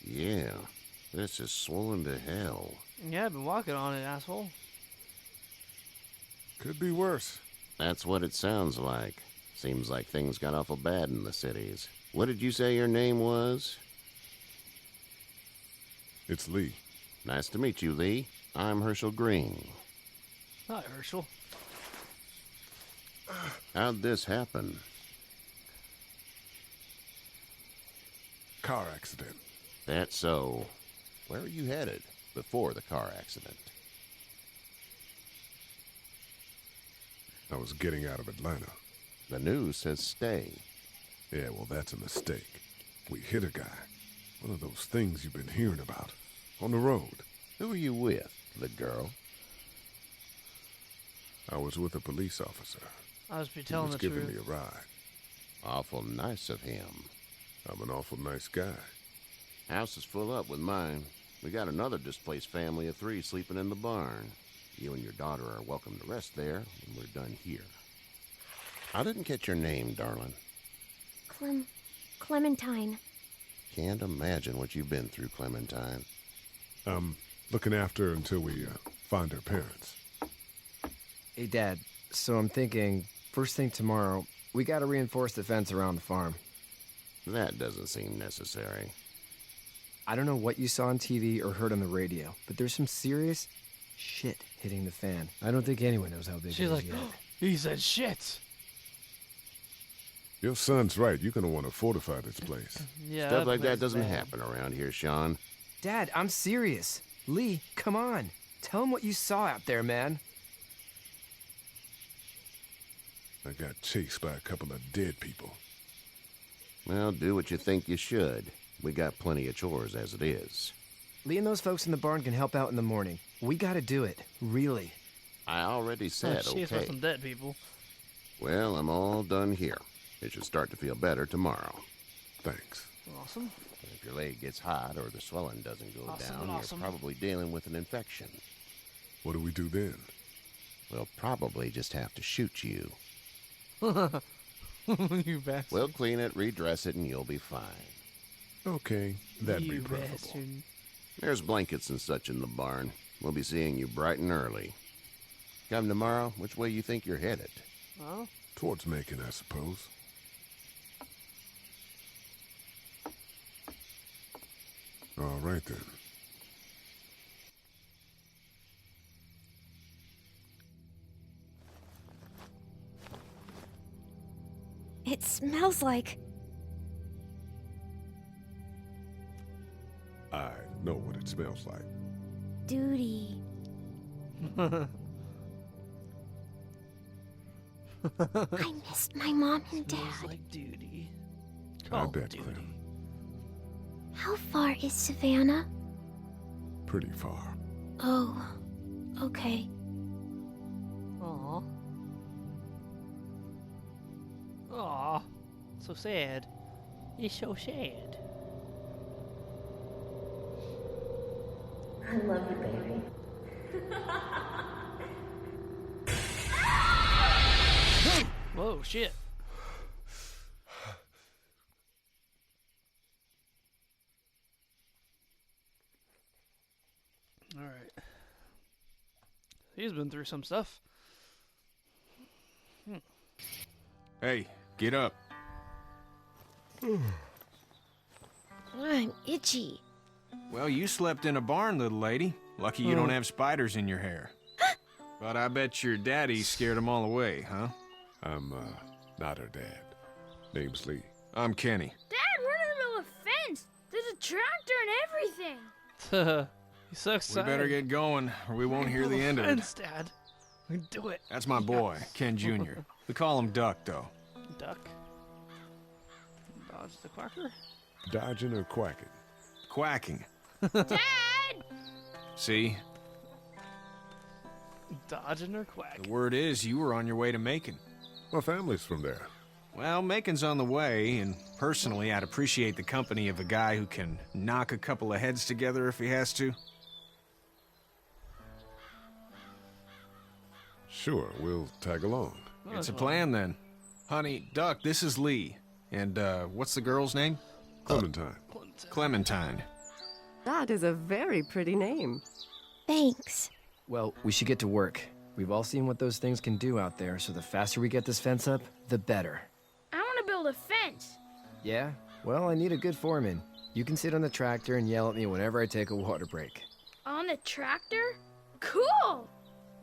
Yeah, this is swollen to hell. Yeah, I've been walking on it, asshole. Could be worse. That's what it sounds like. Seems like things got awful bad in the cities. What did you say your name was? It's Lee. Nice to meet you, Lee. I'm Herschel Green. Hi, Herschel. How'd this happen? Car accident. That's so. Where were you headed before the car accident? I was getting out of Atlanta. The news says stay. Yeah, well, that's a mistake. We hit a guy. One of those things you've been hearing about. On the road. Who are you with, the girl? I was with a police officer. I was be He telling was the giving truth. me a ride. Awful nice of him. I'm an awful nice guy. House is full up with mine. We got another displaced family of 3 sleeping in the barn. You and your daughter are welcome to rest there when we're done here. I didn't get your name, darling. Clementine. Can't imagine what you've been through, Clementine. I'm looking after her until we find her parents. Hey, Dad. So I'm thinking, first thing tomorrow, we gotta reinforce the fence around the farm. That doesn't seem necessary. I don't know what you saw on TV or heard on the radio, but there's some serious shit hitting the fan. I don't think anyone knows how big She's it is like, yet. he said shit. Your son's right. You're gonna want to fortify this place. Yeah. Stuff like that place doesn't bad. happen around here, Sean. Dad, I'm serious. Lee, come on. Tell him what you saw out there, man. I got chased by a couple of dead people. Well, do what you think you should. We got plenty of chores as it is. Lee and those folks in the barn can help out in the morning. We gotta do it. Really. I already said She's with okay. some dead people. Well, I'm all done here. It should start to feel better tomorrow. Thanks. Awesome. If your leg gets hot or the swelling doesn't go down, Awesome. you're probably dealing with an infection. What do we do then? We'll probably just have to shoot you. You bastard. We'll clean it, redress it, and you'll be fine. Okay, that'd be You preferable. bastard. There's blankets and such in the barn. We'll be seeing you bright and early. Come tomorrow, which way you think you're headed? Well, Towards Macon, I suppose. All right, then. It smells like... I know what it smells like. duty. I missed my mom and smells dad. like duty. I Oh, bet, duty. Clem. How far is Savannah? Pretty far. Oh, okay. Aw. Aw. So sad. It's so sad. I love you, baby. Whoa, shit. Alright. He's been through some stuff. Hey, get up. I'm itchy. Well, you slept in a barn, little lady. Lucky you don't have spiders in your hair. But I bet your daddy scared them all away, huh? I'm, not her dad. Name's Lee. I'm Kenny. Dad, we're in the middle of a fence. There's a tractor and everything. He's so We excited. better get going, or we won't hear the end of it. Fence, Dad. We can do it. That's my boy, Ken Jr. We call him Duck, though. Duck. Dodge the quacker. Dodging or quacking? Quacking. Dad! See? Dodging or quack. The word is you were on your way to Macon. My family's from there. Well, Macon's on the way, and personally, I'd appreciate the company of a guy who can knock a couple of heads together if he has to. Sure, we'll tag along. It's a plan, then. Honey, Duck, this is Lee. And, what's the girl's name? Clementine. Clementine. That is a very pretty name. Thanks. Well, we should get to work. We've all seen what those things can do out there, so the faster we get this fence up, the better. I want to build a fence. Yeah? Well, I need a good foreman. You can sit on the tractor and yell at me whenever I take a water break. On the tractor? Cool!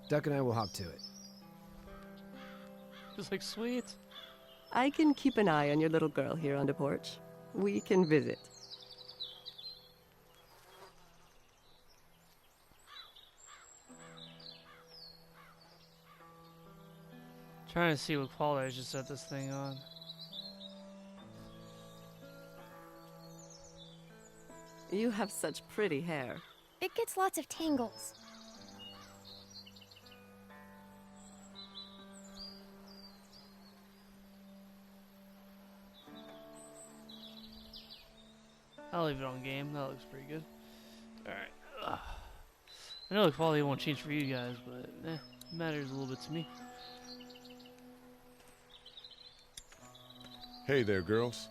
Duck and I will hop to it. It's like, sweet. I can keep an eye on your little girl here on the porch. We can visit. Trying to see what quality I should set this thing on. You have such pretty hair. It gets lots of tangles. I'll leave it on game. That looks pretty good. Alright. I know the quality won't change for you guys, but it matters a little bit to me. Hey there, girls.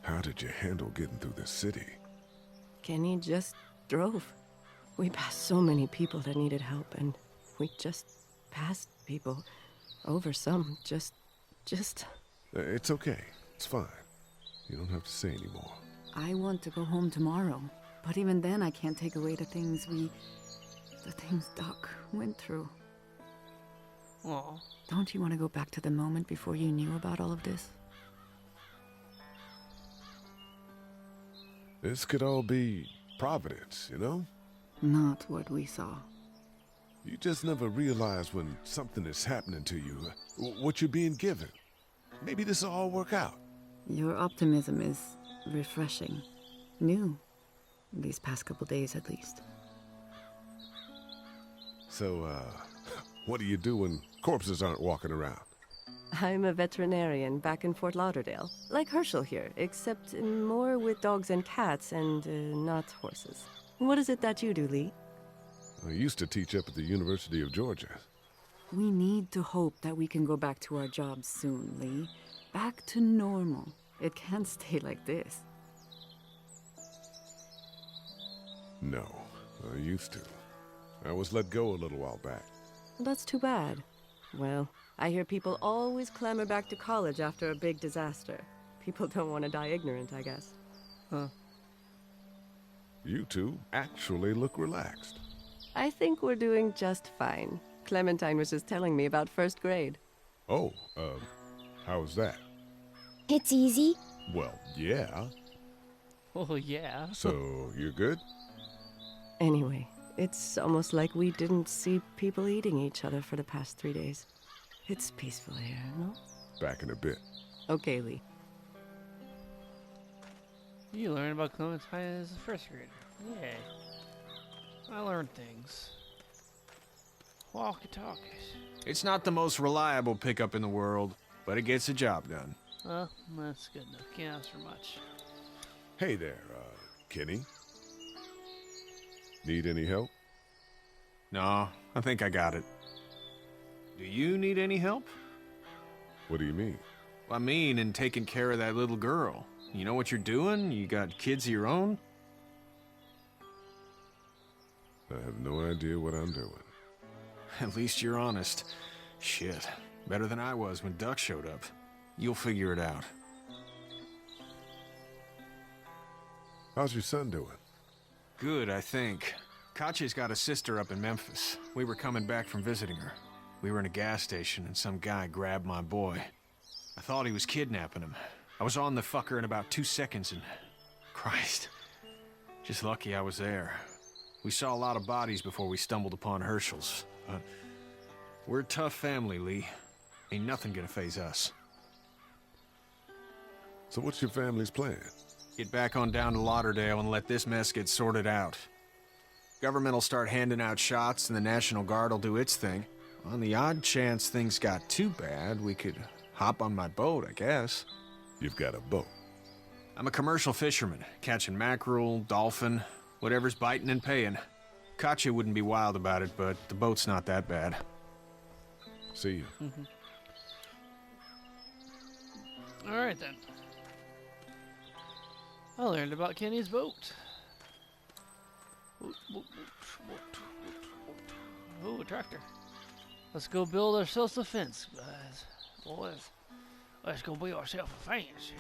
How did you handle getting through the city? Kenny just drove. We passed so many people that needed help, and we just passed people. Over some. Just... It's okay. It's fine. You don't have to say anymore. I want to go home tomorrow. But even then, I can't take away the things Doc went through. Aw. Don't you want to go back to the moment before you knew about all of this? This could all be Providence, you know? Not what we saw. You just never realize when something is happening to you, what you're being given. Maybe this will all work out. Your optimism is refreshing. New. These past couple days, at least. So, what do you do when corpses aren't walking around? I'm a veterinarian back in Fort Lauderdale. Like Herschel here, except more with dogs and cats and not horses. What is it that you do, Lee? I used to teach up at the University of Georgia. We need to hope that we can go back to our jobs soon, Lee. Back to normal. It can't stay like this. No, I used to. I was let go a little while back. That's too bad. Well, I hear people always clamor back to college after a big disaster. People don't want to die ignorant, I guess. Huh. You two actually look relaxed. I think we're doing just fine. Clementine was just telling me about first grade. Oh, how was that? It's easy. Well, yeah. Oh, yeah. So, you're good? Anyway, it's almost like we didn't see people eating each other for the past 3 days. It's peaceful here, no? Back in a bit. Okay, Lee. You learned about Clementine as a first grader. Yay. I learned things. Walkie-talkies. It's not the most reliable pickup in the world, but it gets the job done. Well, that's good enough. Can't ask for much. Hey there, Kenny. Need any help? No, I think I got it. Do you need any help? What do you mean? I mean, in taking care of that little girl. You know what you're doing? You got kids of your own? I have no idea what I'm doing. At least you're honest. Shit. Better than I was when Duck showed up. You'll figure it out. How's your son doing? Good, I think. Katya's got a sister up in Memphis. We were coming back from visiting her. We were in a gas station and some guy grabbed my boy. I thought he was kidnapping him. I was on the fucker in about 2 seconds and... Christ. Just lucky I was there. We saw a lot of bodies before we stumbled upon Herschel's. But we're a tough family, Lee. Ain't nothing gonna faze us. So what's your family's plan? Get back on down to Lauderdale and let this mess get sorted out. Government will start handing out shots and the National Guard will do its thing. On the odd chance things got too bad, we could hop on my boat, I guess. You've got a boat. I'm a commercial fisherman, catching mackerel, dolphin, whatever's biting and paying. Katya wouldn't be wild about it, but the boat's not that bad. See you. Alright then. I learned about Kenny's boat. Oh, a tractor. Let's go build ourselves a fence, guys. Boys, let's go build ourselves a fence.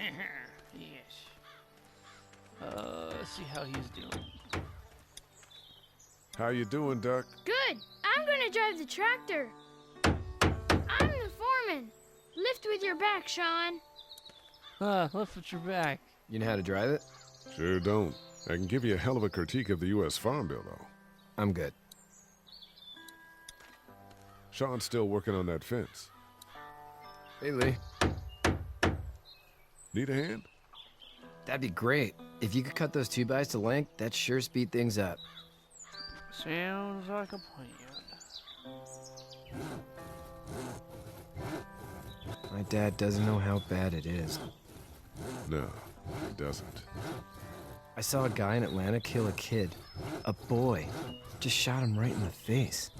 Yes. Let's see how he's doing. How you doing, Duck? Good. I'm gonna drive the tractor. I'm the foreman. Lift with your back, Sean. Lift with your back. You know how to drive it? Sure don't. I can give you a hell of a critique of the U.S. Farm Bill, though. I'm good. Sean's still working on that fence. Hey, Lee. Need a hand? That'd be great. If you could cut those 2x to length, that'd sure speed things up. Sounds like a plan. My dad doesn't know how bad it is. No, he doesn't. I saw a guy in Atlanta kill a kid. A boy. Just shot him right in the face.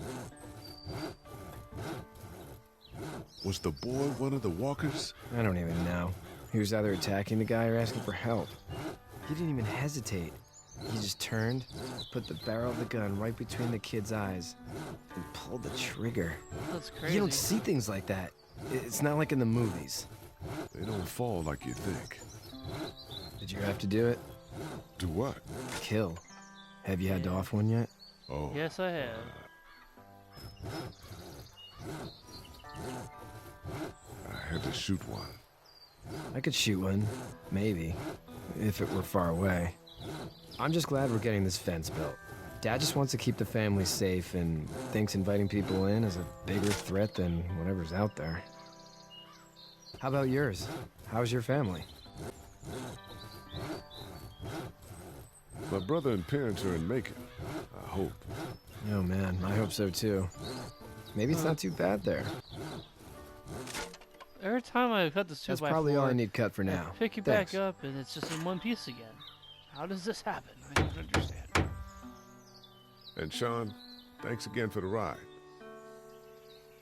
Was the boy one of the walkers? I don't even know. He was either attacking the guy or asking for help. He didn't even hesitate. He just turned, put the barrel of the gun right between the kid's eyes, and pulled the trigger. That's crazy. You don't see things like that. It's not like in the movies. They don't fall like you think. Did you have to do it? Do what? Kill. Have you had to off one yet? Oh. Yes, I have. I had to shoot one. I could shoot one, maybe, if it were far away. I'm just glad we're getting this fence built. Dad just wants to keep the family safe and thinks inviting people in is a bigger threat than whatever's out there. How about yours? How's your family? My brother and parents are in Macon. I hope. Oh man, I hope so too. Maybe it's not too bad there. Every time I cut this 2x4, That's probably all I need cut for now. Pick you Thanks. back up and it's just in one piece again. How does this happen? I don't understand. And Sean, thanks again for the ride.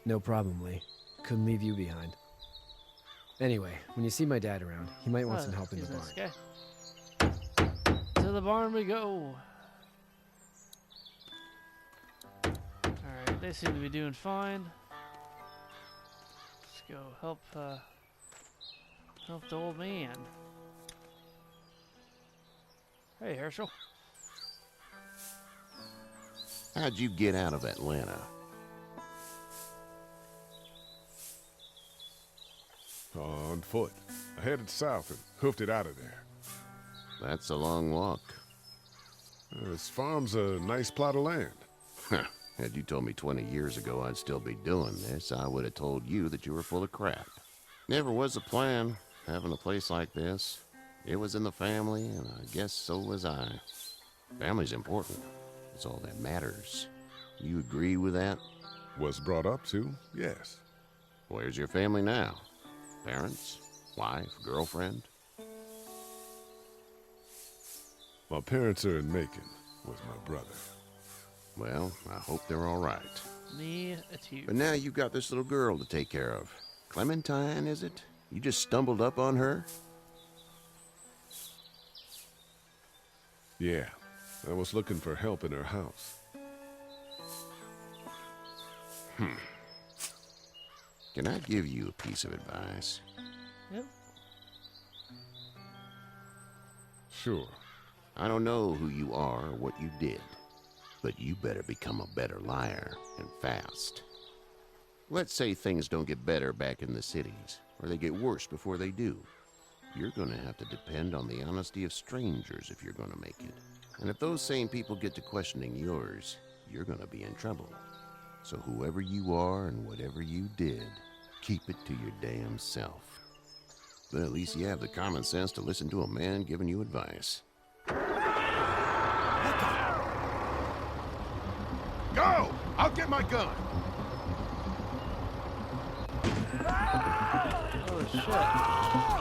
No problem, Lee. Couldn't leave you behind. Anyway, when you see my dad around, he might want some help in the barn. This guy. To the barn we go. Alright, they seem to be doing fine. Let's go help the old man. Hey, Herschel. How'd you get out of Atlanta? On foot. I headed south and hoofed it out of there. That's a long walk. This farm's a nice plot of land. Had you told me 20 years ago I'd still be doing this, I would have told you that you were full of crap. Never was a plan, having a place like this. It was in the family, and I guess so was I. Family's important. It's all that matters. You agree with that? Was brought up to, yes. Where's your family now? Parents? Wife? Girlfriend? My parents are in Macon with my brother. Well, I hope they're all right. Me too. But now you've got this little girl to take care of. Clementine, is it? You just stumbled up on her? Yeah, I was looking for help in her house. Can I give you a piece of advice? Yep. Sure. I don't know who you are or what you did, but you better become a better liar, and fast. Let's say things don't get better back in the cities, or they get worse before they do. You're gonna have to depend on the honesty of strangers if you're gonna make it. And if those same people get to questioning yours, you're gonna be in trouble. So whoever you are and whatever you did, keep it to your damn self. But at least you have the common sense to listen to a man giving you advice. Go! I'll get my gun! Oh shit.